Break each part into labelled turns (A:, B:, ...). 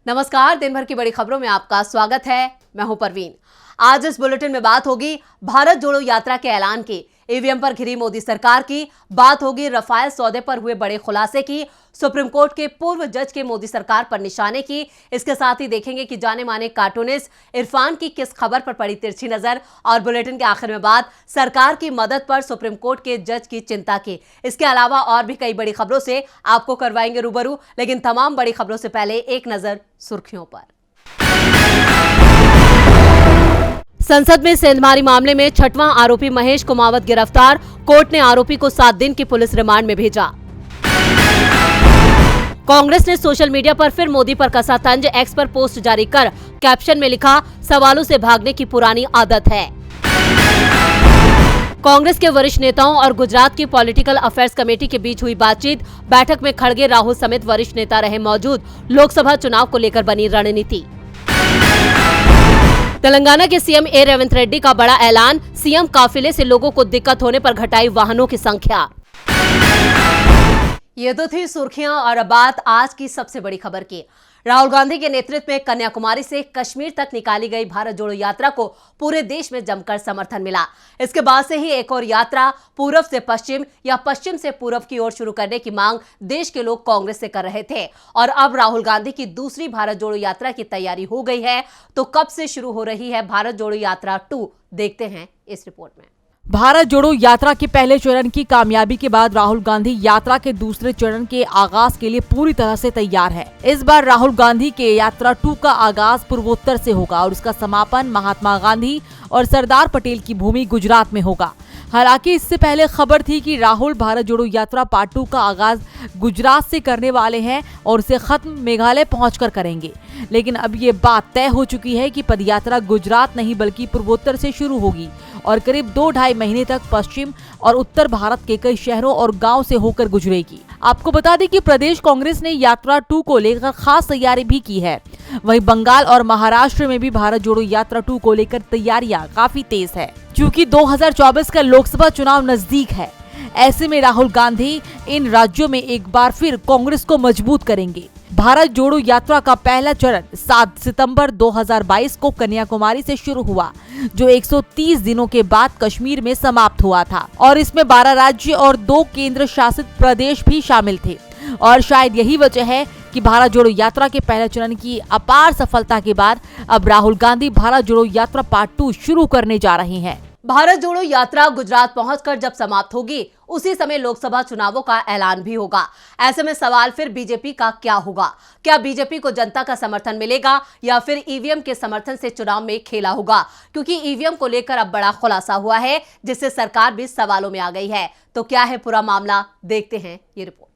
A: नमस्कार, दिन भर की बड़ी खबरों में आपका स्वागत है। मैं हूं परवीन। आज इस बुलेटिन में बात होगी भारत जोड़ो यात्रा के ऐलान की, ईवीएम पर घिरी मोदी सरकार की, बात होगी रफाल सौदे पर हुए बड़े खुलासे की, सुप्रीम कोर्ट के पूर्व जज के मोदी सरकार पर निशाने की। इसके साथ ही देखेंगे कि जाने माने कार्टूनिस्ट इरफान की किस खबर पर पड़ी तिरछी नजर, और बुलेटिन के आखिर में बात सरकार की मदद पर सुप्रीम कोर्ट के जज की चिंता की। इसके अलावा और भी कई बड़ी खबरों से आपको करवाएंगे रूबरू, लेकिन तमाम बड़ी खबरों से पहले एक नजर सुर्खियों पर। संसद में सेंधमारी मामले में 6वां आरोपी महेश कुमावत गिरफ्तार, कोर्ट ने आरोपी को 7 दिन की पुलिस रिमांड में भेजा। कांग्रेस ने सोशल मीडिया पर फिर मोदी पर कसा तंज, एक्स पर पोस्ट जारी कर कैप्शन में लिखा, सवालों से भागने की पुरानी आदत है। कांग्रेस के वरिष्ठ नेताओं और गुजरात की पॉलिटिकल अफेयर्स कमेटी के बीच हुई बातचीत, बैठक में खड़गे राहुल समेत वरिष्ठ नेता रहे मौजूद, लोकसभा चुनाव को लेकर बनी रणनीति। तेलंगाना के सीएम ए रेवंत रेड्डी का बड़ा ऐलान, सीएम काफिले से लोगों को दिक्कत होने पर घटाई वाहनों की संख्या। ये तो थी सुर्खियां, और अब बात आज की सबसे बड़ी खबर की। राहुल गांधी के नेतृत्व में कन्याकुमारी से कश्मीर तक निकाली गई भारत जोड़ो यात्रा को पूरे देश में जमकर समर्थन मिला। इसके बाद से ही एक और यात्रा पूर्व से पश्चिम या पश्चिम से पूर्व की ओर शुरू करने की मांग देश के लोग कांग्रेस से कर रहे थे, और अब राहुल गांधी की दूसरी भारत जोड़ो यात्रा की तैयारी हो गई है। तो कब से शुरू हो रही है भारत जोड़ो यात्रा 2, देखते हैं इस रिपोर्ट में।
B: भारत जोड़ो यात्रा के पहले चरण की कामयाबी के बाद राहुल गांधी यात्रा के दूसरे चरण के आगाज के लिए पूरी तरह से तैयार है। इस बार राहुल गांधी के यात्रा 2 का आगाज पूर्वोत्तर से होगा और उसका समापन महात्मा गांधी और सरदार पटेल की भूमि गुजरात में होगा। हालांकि इससे पहले खबर थी कि राहुल भारत जोड़ो यात्रा पार्ट 2 का आगाज गुजरात से करने वाले हैं और उसे खत्म मेघालय पहुंचकर करेंगे, लेकिन अब ये बात तय हो चुकी है कि पदयात्रा गुजरात नहीं बल्कि पूर्वोत्तर से शुरू होगी और करीब 2-2.5 महीने तक पश्चिम और उत्तर भारत के कई शहरों और गांव से होकर गुजरेगी। आपको बता दें कि प्रदेश कांग्रेस ने यात्रा 2 को लेकर खास तैयारी भी की है। वहीं बंगाल और महाराष्ट्र में भी भारत जोड़ो यात्रा 2 को लेकर तैयारियां काफी तेज है। क्योंकि 2024 का लोकसभा चुनाव नजदीक है, ऐसे में राहुल गांधी इन राज्यों में एक बार फिर कांग्रेस को मजबूत करेंगे। भारत जोड़ो यात्रा का पहला चरण 7 सितंबर 2022 को कन्याकुमारी से शुरू हुआ, जो 130 दिनों के बाद कश्मीर में समाप्त हुआ था, और इसमें 12 राज्य और 2 केंद्र शासित प्रदेश भी शामिल थे। और शायद यही वजह है कि भारत जोड़ो यात्रा के पहले चरण की अपार सफलता के बाद अब राहुल गांधी भारत जोड़ो यात्रा पार्ट 2 शुरू करने जा रहे हैं।
A: भारत जोड़ो यात्रा गुजरात पहुंचकर जब समाप्त होगी, उसी समय लोकसभा चुनावों का ऐलान भी होगा। ऐसे में सवाल फिर बीजेपी का क्या होगा? क्या बीजेपी को जनता का समर्थन मिलेगा या फिर ईवीएम के समर्थन से चुनाव में खेला होगा? क्योंकि ईवीएम को लेकर अब बड़ा खुलासा हुआ है, जिससे सरकार भी सवालों में आ गई है। तो क्या है पूरा मामला, देखते हैं ये रिपोर्ट।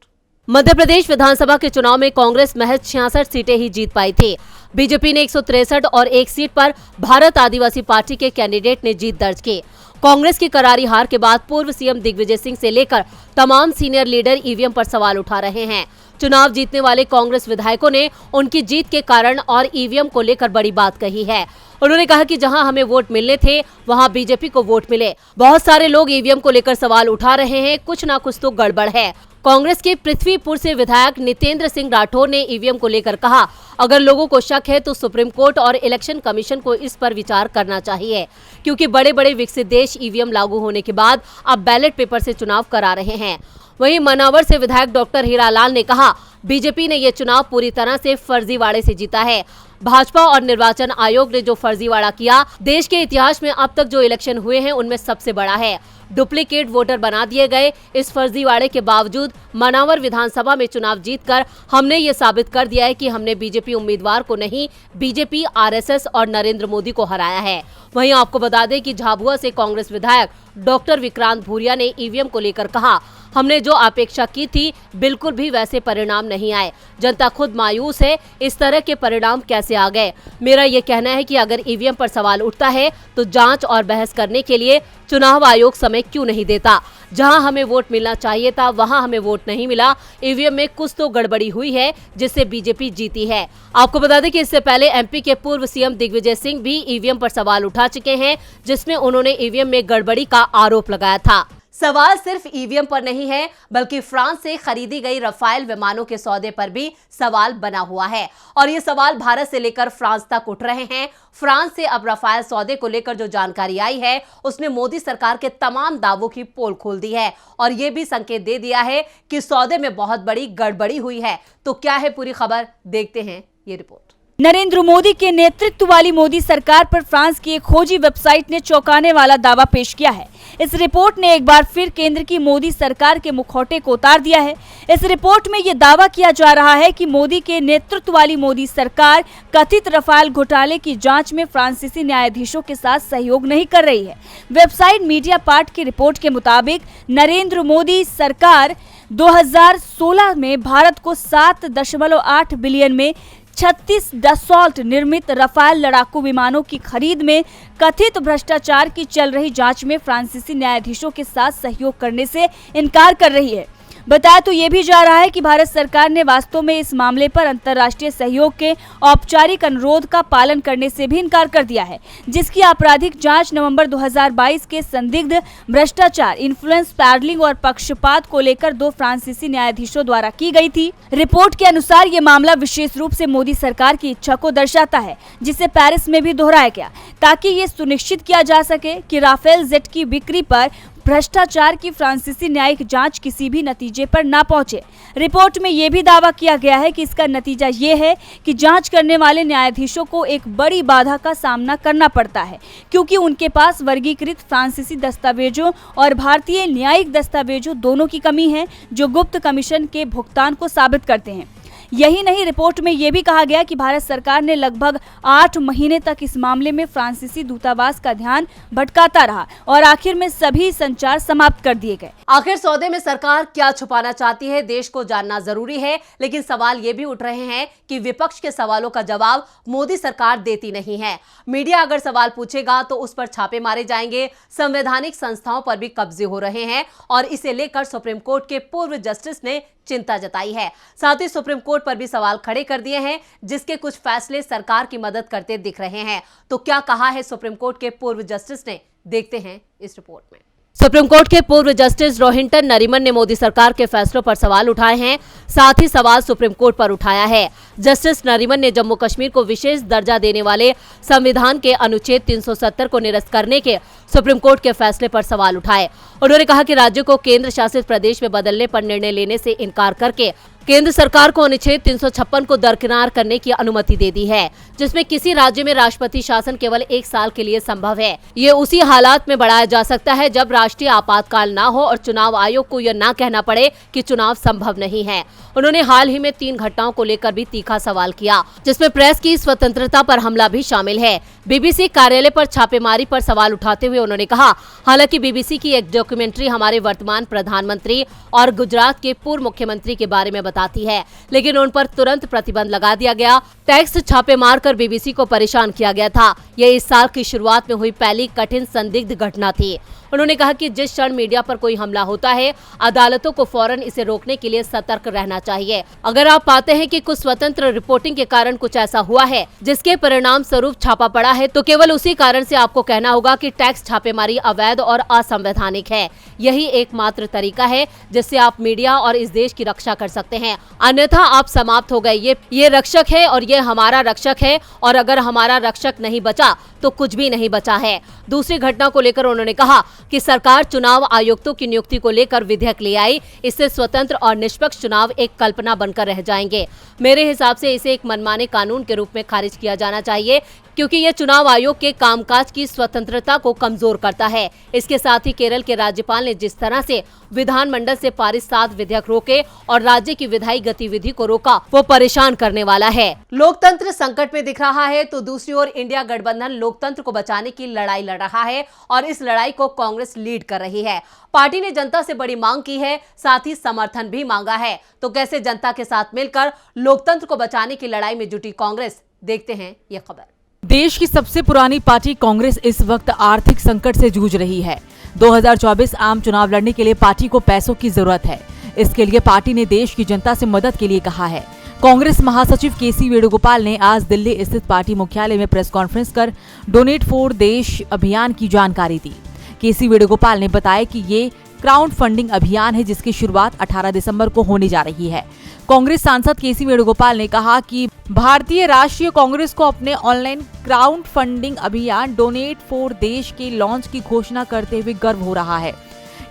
A: मध्य प्रदेश विधानसभा के चुनाव में कांग्रेस महज 66 सीटें ही जीत पाई थी। बीजेपी ने 163 और एक सीट पर भारत आदिवासी पार्टी के कैंडिडेट ने जीत दर्ज की। कांग्रेस की करारी हार के बाद पूर्व सीएम दिग्विजय सिंह से लेकर तमाम सीनियर लीडर ईवीएम पर सवाल उठा रहे हैं। चुनाव जीतने वाले कांग्रेस विधायकों ने उनकी जीत के कारण और ईवीएम को लेकर बड़ी बात कही है। उन्होंने कहा कि जहां हमें वोट मिलने थे, वहां बीजेपी को वोट मिले। बहुत सारे लोग ईवीएम को लेकर सवाल उठा रहे हैं, कुछ ना कुछ तो गड़बड़ है। कांग्रेस के पृथ्वीपुर से विधायक नितेंद्र सिंह राठौर ने ईवीएम को लेकर कहा, अगर लोगों को शक है तो सुप्रीम कोर्ट और इलेक्शन कमीशन को इस पर विचार करना चाहिए, क्योंकि बड़े बड़े विकसित देश ईवीएम लागू होने के बाद अब बैलेट पेपर से चुनाव करा रहे हैं। वहीं मनावर से विधायक डॉक्टर हीरालाल ने कहा, बीजेपी ने ये चुनाव पूरी तरह से फर्जीवाड़े से जीता है। भाजपा और निर्वाचन आयोग ने जो फर्जीवाड़ा किया, देश के इतिहास में अब तक जो इलेक्शन हुए हैं उनमें सबसे बड़ा है। डुप्लीकेट वोटर बना दिए गए। इस फर्जीवाड़े के बावजूद मनावर विधानसभा में चुनाव जीतकर हमने ये साबित कर दिया है कि हमने बीजेपी उम्मीदवार को नहीं, बीजेपी, आरएसएस और नरेंद्र मोदी को हराया है। वहीं आपको बता दें कि झाबुआ से कांग्रेस विधायक डॉक्टर विक्रांत भूरिया ने ईवीएम को लेकर कहा, हमने जो अपेक्षा की थी बिल्कुल भी वैसे परिणाम नहीं आए। जनता खुद मायूस है, इस तरह के परिणाम कैसे आ गए? मेरा ये कहना है कि अगर ईवीएम पर सवाल उठता है तो जांच और बहस करने के लिए चुनाव आयोग समय क्यों नहीं देता? जहां हमें वोट मिलना चाहिए था वहां हमें वोट नहीं मिला। ईवीएम में कुछ तो गड़बड़ी हुई है जिससे बीजेपी जीती है। आपको बता दें कि इससे पहले एमपी के पूर्व सीएम दिग्विजय सिंह भी ईवीएम पर सवाल उठा चुके हैं, जिसमें उन्होंने ईवीएम में गड़बड़ी का आरोप लगाया था। सवाल सिर्फ ईवीएम पर नहीं है, बल्कि फ्रांस से खरीदी गई रफाल विमानों के सौदे पर भी सवाल बना हुआ है और ये सवाल भारत से लेकर फ्रांस तक उठ रहे हैं। फ्रांस से अब रफाल सौदे को लेकर जो जानकारी आई है उसने मोदी सरकार के तमाम दावों की पोल खोल दी है और यह भी संकेत दे दिया है कि सौदे में बहुत बड़ी गड़बड़ी हुई है। तो क्या है पूरी खबर, देखते हैं ये रिपोर्ट।
C: नरेंद्र मोदी के नेतृत्व वाली मोदी सरकार पर फ्रांस की एक खोजी वेबसाइट ने चौंकाने वाला दावा पेश किया है। इस रिपोर्ट ने एक बार फिर केंद्र की मोदी सरकार के मुखौटे को उतार दिया है। इस रिपोर्ट में यह दावा किया जा रहा है कि मोदी के नेतृत्व वाली मोदी सरकार कथित रफाल घोटाले की जांच में फ्रांसीसी न्यायाधीशों के साथ सहयोग नहीं कर रही है। वेबसाइट मीडिया पार्ट की रिपोर्ट के मुताबिक नरेंद्र मोदी सरकार 2016 में भारत को 7.8 बिलियन में 36 डसॉल्ट निर्मित रफाल लड़ाकू विमानों की खरीद में कथित भ्रष्टाचार की चल रही जांच में फ्रांसीसी न्यायाधीशों के साथ सहयोग करने से इनकार कर रही है। बताया तो ये भी जा रहा है कि भारत सरकार ने वास्तव में इस मामले पर अंतर्राष्ट्रीय सहयोग के औपचारिक अनुरोध का पालन करने से भी इनकार कर दिया है, जिसकी आपराधिक जांच नवंबर 2022 के संदिग्ध भ्रष्टाचार, इन्फ्लुएंस पैडलिंग और पक्षपात को लेकर 2 फ्रांसीसी न्यायाधीशों द्वारा की गई थी। रिपोर्ट के अनुसार ये मामला विशेष रूप से मोदी सरकार की इच्छा को दर्शाता है, जिसे पेरिस में भी दोहराया गया, ताकि ये सुनिश्चित किया जा सके कि राफेल जेट की बिक्री पर भ्रष्टाचार की फ्रांसीसी न्यायिक जांच किसी भी नतीजे पर ना पहुंचे। रिपोर्ट में यह भी दावा किया गया है कि इसका नतीजा ये है कि जांच करने वाले न्यायाधीशों को एक बड़ी बाधा का सामना करना पड़ता है, क्योंकि उनके पास वर्गीकृत फ्रांसीसी दस्तावेजों और भारतीय न्यायिक दस्तावेजों दोनों की कमी है, जो गुप्त कमीशन के भुगतान को साबित करते हैं। यही नहीं, रिपोर्ट में यह भी कहा गया कि भारत सरकार ने लगभग 8 महीने तक इस मामले में फ्रांसीसी दूतावास का ध्यान भटकाता रहा और आखिर में सभी संचार समाप्त कर दिए गए।
A: आखिर सौदे में सरकार क्या छुपाना चाहती है, देश को जानना जरूरी है, लेकिन सवाल ये भी उठ रहे हैं कि विपक्ष के सवालों का जवाब मोदी सरकार देती नहीं है। मीडिया अगर सवाल पूछेगा तो उस पर छापे मारे जाएंगे। संवैधानिक संस्थाओं पर भी कब्जे हो रहे हैं और इसे लेकर सुप्रीम कोर्ट के पूर्व जस्टिस ने चिंता जताई है। साथ ही सुप्रीम कोर्ट पर भी सवाल खड़े कर दिए हैं, जिसके कुछ फैसले सरकार की मदद करते दिख रहे हैं। तो क्या कहा है सुप्रीम कोर्ट के पूर्व जस्टिस ने, देखते हैं इस रिपोर्ट में। सुप्रीम कोर्ट के पूर्व जस्टिस रोहिंटन नरीमन ने मोदी सरकार के फैसलों पर सवाल उठाए हैं। साथ ही सवाल सुप्रीम कोर्ट पर उठाया है। जस्टिस नरीमन ने जम्मू कश्मीर को विशेष दर्जा देने वाले संविधान के अनुच्छेद 370 को निरस्त करने के सुप्रीम कोर्ट के फैसले पर सवाल उठाए। उन्होंने कहा कि राज्य को केंद्र शासित प्रदेश में बदलने पर निर्णय लेने से इनकार करके केंद्र सरकार को अनुच्छेद 356 को दरकिनार करने की अनुमति दे दी है, जिसमें किसी राज्य में राष्ट्रपति शासन केवल 1 साल के लिए संभव है। ये उसी हालात में बढ़ाया जा सकता है जब राष्ट्रीय आपातकाल ना हो और चुनाव आयोग को यह ना कहना पड़े कि चुनाव संभव नहीं है। उन्होंने हाल ही में 3 घटनाओं को लेकर भी तीखा सवाल किया, जिसमें प्रेस की स्वतंत्रता पर हमला भी शामिल है। बीबीसी कार्यालय पर छापेमारी पर सवाल उठाते हुए उन्होंने कहा, हालांकि बीबीसी की एक डॉक्यूमेंट्री हमारे वर्तमान प्रधानमंत्री और गुजरात के पूर्व मुख्यमंत्री के बारे में बताती है, लेकिन उन पर तुरंत प्रतिबंध लगा दिया गया। टैक्स छापे मारकर बीबीसी को परेशान किया गया था। यह इस साल की शुरुआत में हुई पहली कठिन संदिग्ध घटना थी। उन्होंने कहा कि जिस क्षण मीडिया पर कोई हमला होता है, अदालतों को फौरन इसे रोकने के लिए सतर्क रहना चाहिए। अगर आप पाते हैं कि कुछ स्वतंत्र रिपोर्टिंग के कारण कुछ ऐसा हुआ है जिसके परिणाम स्वरूप छापा पड़ा है, तो केवल उसी कारण से आपको कहना होगा कि टैक्स छापेमारी अवैध और असंवैधानिक है। यही एकमात्र तरीका है जिससे आप मीडिया और इस देश की रक्षा कर सकते हैं, अन्यथा आप समाप्त हो गए। ये रक्षक है और ये हमारा रक्षक है, और अगर हमारा रक्षक नहीं बचा तो कुछ भी नहीं बचा है। दूसरी घटना को लेकर उन्होंने कहा कि सरकार चुनाव आयुक्तों की नियुक्ति को लेकर विधेयक ले आई। इससे स्वतंत्र और निष्पक्ष चुनाव एक कल्पना बनकर रह जाएंगे। मेरे हिसाब से इसे एक मनमाने कानून के रूप में खारिज किया जाना चाहिए, क्योंकि ये चुनाव आयोग के कामकाज की स्वतंत्रता को कमजोर करता है। इसके साथ ही केरल के राज्यपाल ने जिस तरह से विधानमंडल से पारित 7 विधेयक रोके और राज्य की विधायी गतिविधि को रोका, वो परेशान करने वाला है। लोकतंत्र संकट में दिख रहा है तो दूसरी ओर इंडिया गठबंधन लोकतंत्र को बचाने की लड़ाई लड़ रहा है और इस लड़ाई को कांग्रेस लीड कर रही है। पार्टी ने जनता से बड़ी मांग की है, साथ ही समर्थन भी मांगा है। तो कैसे जनता के साथ मिलकर लोकतंत्र को बचाने की लड़ाई में जुटी कांग्रेस, देखते हैं ये खबर।
B: देश की सबसे पुरानी पार्टी कांग्रेस इस वक्त आर्थिक संकट से जूझ रही है। 2024 आम चुनाव लड़ने के लिए पार्टी को पैसों की जरूरत है। इसके लिए पार्टी ने देश की जनता से मदद के लिए कहा है। कांग्रेस महासचिव केसी वेणुगोपाल ने आज दिल्ली स्थित पार्टी मुख्यालय में प्रेस कॉन्फ्रेंस कर डोनेट फॉर देश अभियान की जानकारी दी। केसी वेणुगोपाल ने बताया कि ये क्राउड फंडिंग अभियान है जिसकी शुरुआत 18 दिसंबर को होने जा रही है। कांग्रेस सांसद केसी वेणुगोपाल ने कहा कि भारतीय राष्ट्रीय कांग्रेस को अपने ऑनलाइन क्राउड फंडिंग अभियान डोनेट फॉर देश के लॉन्च की घोषणा करते हुए गर्व हो रहा है।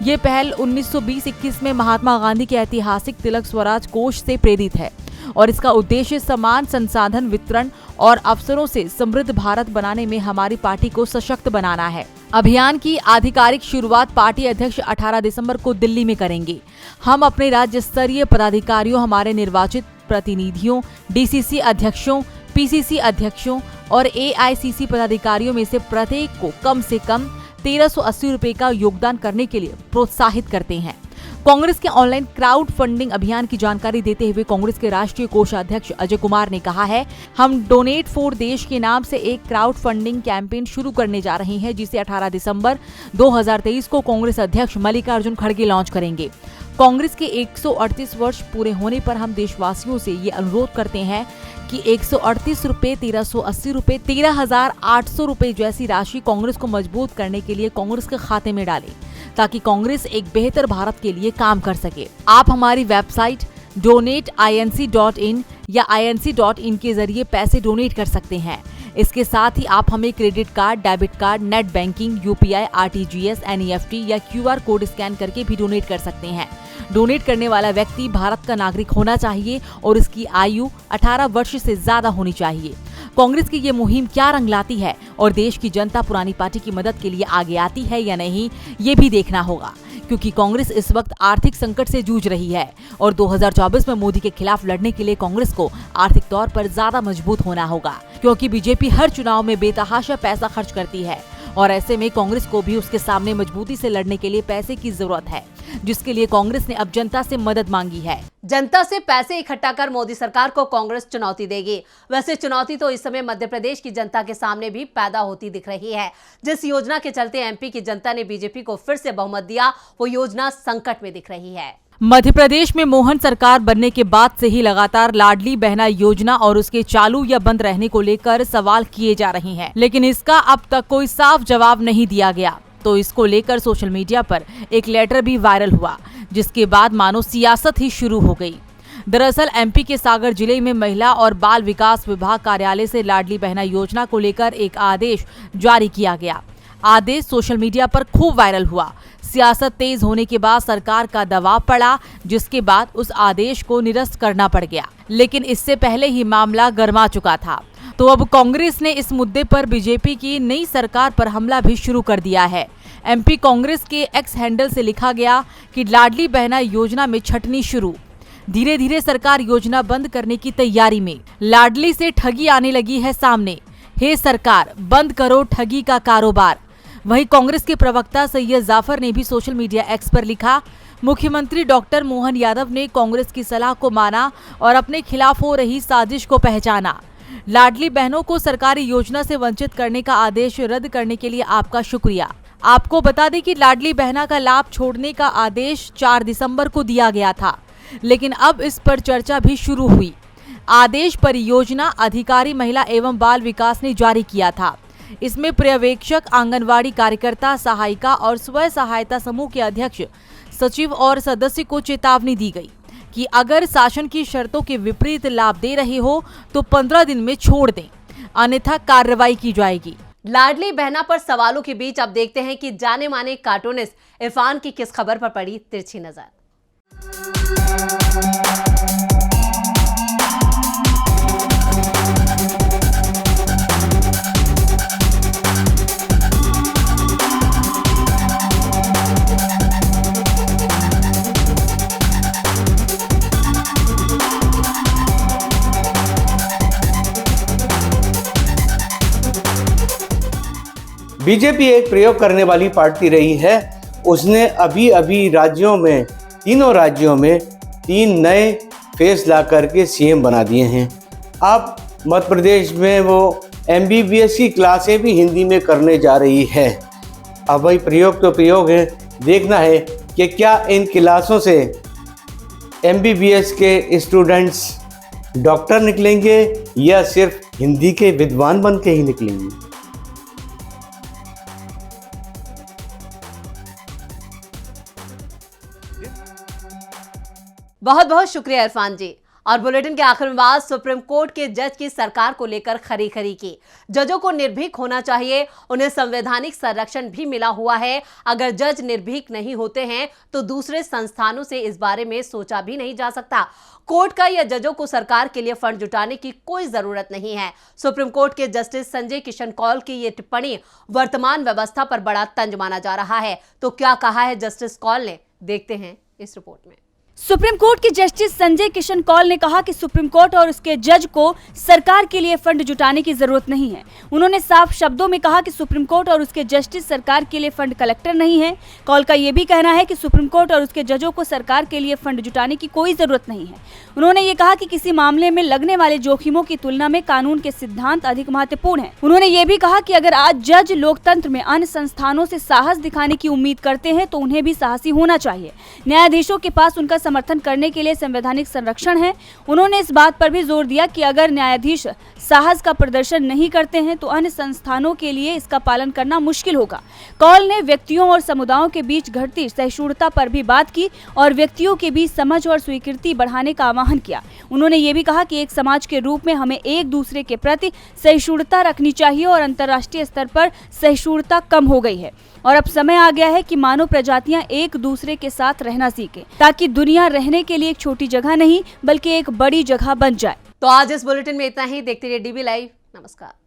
B: ये पहल 1920-21 में महात्मा गांधी के ऐतिहासिक तिलक स्वराज कोष से प्रेरित है और इसका उद्देश्य समान संसाधन वितरण और अवसरों से समृद्ध भारत बनाने में हमारी पार्टी को सशक्त बनाना है। अभियान की आधिकारिक शुरुआत पार्टी अध्यक्ष 18 दिसंबर को दिल्ली में करेंगे। हम अपने राज्य स्तरीय पदाधिकारियों, हमारे निर्वाचित प्रतिनिधियों, डीसीसी अध्यक्षों, पीसीसी अध्यक्षों और एआईसीसी पदाधिकारियों में से प्रत्येक को कम से कम 1380 रुपए का योगदान करने के लिए प्रोत्साहित करते हैं। कांग्रेस के ऑनलाइन क्राउड फंडिंग अभियान की जानकारी देते हुए कांग्रेस के राष्ट्रीय कोषाध्यक्ष अजय कुमार ने कहा है, हम डोनेट फॉर देश के नाम से एक क्राउड फंडिंग कैंपेन शुरू करने जा रहे हैं जिसे 18 दिसंबर 2023 को कांग्रेस अध्यक्ष मल्लिकार्जुन खड़गे लॉन्च करेंगे। कांग्रेस के 138 वर्ष पूरे होने पर हम देशवासियों से ये अनुरोध करते हैं कि 138 रुपए, 1380 रुपए, 13,800 रुपए जैसी राशि कांग्रेस को मजबूत करने के लिए कांग्रेस के खाते में डालें ताकि कांग्रेस एक बेहतर भारत के लिए काम कर सके। आप हमारी वेबसाइट donateinc.in या inc.in के जरिए पैसे डोनेट कर सकते हैं। इसके साथ ही आप हमें credit card, debit card, net banking, UPI, RTGS, NEFT या क्यूआर कोड स्कैन करके भी डोनेट कर सकते हैं। डोनेट करने वाला व्यक्ति भारत का नागरिक होना चाहिए और इसकी आयु 18 वर्ष से ज्यादा होनी चाहिए। कांग्रेस की ये मुहिम क्या रंग लाती है और देश की जनता पुरानी पार्टी की मदद के लिए आगे आती है या नहीं, ये भी देखना होगा, क्योंकि कांग्रेस इस वक्त आर्थिक संकट से जूझ रही है और 2024 में मोदी के खिलाफ लड़ने के लिए कांग्रेस को आर्थिक तौर पर ज्यादा मजबूत होना होगा, क्योंकि बीजेपी हर चुनाव में बेतहाशा पैसा खर्च करती है और ऐसे में कांग्रेस को भी उसके सामने मजबूती से लड़ने के लिए पैसे की जरूरत है, जिसके लिए कांग्रेस ने अब जनता से मदद मांगी है।
A: जनता से पैसे इकट्ठा कर मोदी सरकार को कांग्रेस चुनौती देगी। वैसे चुनौती तो इस समय मध्य प्रदेश की जनता के सामने भी पैदा होती दिख रही है। जिस योजना के चलते एमपी की जनता ने बीजेपी को फिर से बहुमत दिया, वो योजना संकट में दिख रही है।
B: मध्य प्रदेश में मोहन सरकार बनने के बाद से ही लगातार लाडली बहना योजना और उसके चालू या बंद रहने को लेकर सवाल किए जा रहे हैं, लेकिन इसका अब तक कोई साफ जवाब नहीं दिया गया। तो इसको लेकर सोशल मीडिया पर एक लेटर भी वायरल हुआ, जिसके बाद मानो सियासत ही शुरू हो गई। दरअसल एमपी के सागर जिले में महिला और बाल विकास विभाग कार्यालय से लाडली बहना योजना को लेकर एक आदेश जारी किया गया। आदेश सोशल मीडिया पर खूब वायरल हुआ। सियासत तेज होने के बाद सरकार का दबाव पड़ा, जिसके बाद उस आदेश को निरस्त करना पड़ गया, लेकिन इससे पहले ही मामला गर्मा चुका था। तो अब कांग्रेस ने इस मुद्दे पर बीजेपी की नई सरकार पर हमला भी शुरू कर दिया है। एमपी कांग्रेस के एक्स हैंडल से लिखा गया कि लाडली बहना योजना में छटनी शुरू, धीरे धीरे सरकार योजना बंद करने की तैयारी में, लाडली से ठगी आने लगी है सामने, हे सरकार बंद करो ठगी का कारोबार। वहीं कांग्रेस के प्रवक्ता सैयद जाफर ने भी सोशल मीडिया एक्स पर लिखा, मुख्यमंत्री डॉक्टर मोहन यादव ने कांग्रेस की सलाह को माना और अपने खिलाफ हो रही साजिश को पहचाना। लाडली बहनों को सरकारी योजना से वंचित करने का आदेश रद्द करने के लिए आपका शुक्रिया। आपको बता दें कि लाडली बहना का लाभ छोड़ने का आदेश 4 दिसंबर को दिया गया था, लेकिन अब इस पर चर्चा भी शुरू हुई। आदेश परियोजना अधिकारी महिला एवं बाल विकास ने जारी किया था। इसमें पर्यवेक्षक, आंगनवाड़ी कार्यकर्ता, सहायिका और स्वयं सहायता समूह के अध्यक्ष, सचिव और सदस्य को चेतावनी दी गई कि अगर शासन की शर्तों के विपरीत लाभ दे रहे हो तो 15 दिन में छोड़ दें, अन्यथा कार्रवाई की जाएगी।
A: लाडली बहना पर सवालों के बीच अब देखते हैं कि जाने माने कार्टूनिस्ट इरफान की किस खबर पर पड़ी तिरछी नजर।
D: बीजेपी एक प्रयोग करने वाली पार्टी रही है। उसने अभी अभी राज्यों में, तीनों राज्यों में 3 नए फेस ला करके सीएम बना दिए हैं। अब मध्य प्रदेश में वो MBBS की क्लासें भी हिंदी में करने जा रही है। अब भाई प्रयोग तो प्रयोग है, देखना है कि क्या इन क्लासों से MBBS के स्टूडेंट्स डॉक्टर निकलेंगे या सिर्फ हिंदी के विद्वान बन के ही निकलेंगे।
A: बहुत बहुत शुक्रिया इरफान जी। और बुलेटिन के आखिर में बात सुप्रीम कोर्ट के जज की सरकार को लेकर खरी खरी की। जजों को निर्भीक होना चाहिए, उन्हें संवैधानिक संरक्षण भी मिला हुआ है। अगर जज निर्भीक नहीं होते हैं तो दूसरे संस्थानों से इस बारे में सोचा भी नहीं जा सकता। कोर्ट का या जजों को सरकार के लिए फंड जुटाने की कोई जरूरत नहीं है। सुप्रीम कोर्ट के जस्टिस संजय किशन कौल की ये टिप्पणी वर्तमान व्यवस्था पर बड़ा तंज माना जा रहा है। तो क्या कहा है जस्टिस कौल ने, देखते हैं इस रिपोर्ट में।
C: सुप्रीम कोर्ट के जस्टिस संजय किशन कौल ने कहा कि सुप्रीम कोर्ट और उसके जज को सरकार के लिए फंड जुटाने की जरूरत नहीं है। उन्होंने साफ शब्दों में कहा कि सुप्रीम कोर्ट और उसके जस्टिस सरकार के लिए फंड कलेक्टर नहीं है। कौल का यह भी कहना है कि सुप्रीम कोर्ट और उसके जजों को सरकार के लिए फंड जुटाने की कोई जरूरत नहीं है। उन्होंने ये कहा कि किसी मामले में लगने वाले जोखिमों की तुलना में कानून के सिद्धांत अधिक महत्वपूर्ण है। उन्होंने ये भी कहा कि अगर आज जज लोकतंत्र में अन्य संस्थानों से साहस दिखाने की उम्मीद करते हैं तो उन्हें भी साहसी होना चाहिए। न्यायाधीशों के पास उनका समर्थन करने के लिए संवैधानिक संरक्षण है। उन्होंने इस बात पर भी जोर दिया कि अगर न्यायाधीश साहस का प्रदर्शन नहीं करते हैं तो अन्य संस्थानों के लिए इसका पालन करना मुश्किल होगा। कौल ने व्यक्तियों और समुदायों के बीच घटती सहिष्णुता पर भी बात की और व्यक्तियों के बीच समझ और स्वीकृति बढ़ाने का आह्वान किया। उन्होंने ये भी कहा कि एक समाज के रूप में हमें एक दूसरे के प्रति सहिष्णुता रखनी चाहिए और अंतर्राष्ट्रीय स्तर पर सहिष्णुता कम हो गई है और अब समय आ गया है कि मानव प्रजातियां एक दूसरे के साथ रहना सीखें ताकि दुनिया रहने के लिए एक छोटी जगह नहीं बल्कि एक बड़ी जगह बन जाए।
A: तो आज इस बुलेटिन में इतना ही। देखते रहिए डीबी लाइव। नमस्कार।